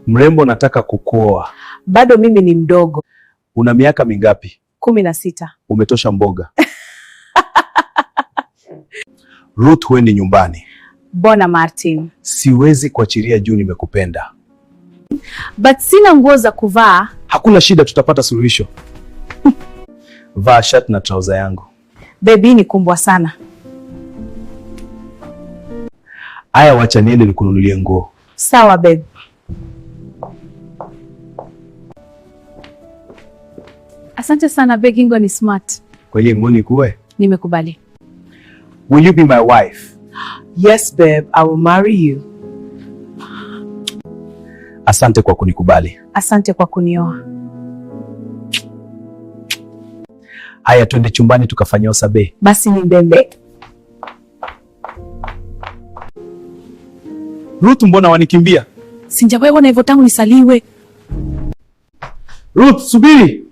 Mrembo, nataka kukuoa. Bado mimi ni mdogo. Una miaka mingapi? 16. Umetosha mboga. Ruth, huendi nyumbani. Bona Martin. Siwezi kuachilia juu nimekupenda. But sina nguo za kuvaa. Hakuna shida, tutapata suluhisho. Vaa shirt na trouser yangu. Baby ni kumbwa sana. Aya, wacha niende nikununulie nguo. Sawa babe. Asante sana, Begingo ni smart. Kweli nguo ni kuwe? Nimekubali. Will you be my wife? Yes babe, I will marry you. Asante kwa kunikubali. Asante kwa kunioa. Haya, twende chumbani tukafanya usabe. Basi ni mbembe. Ruth, mbona wanikimbia? Sinjawahi ona hivyo tangu nisaliwe. Ruth, subiri.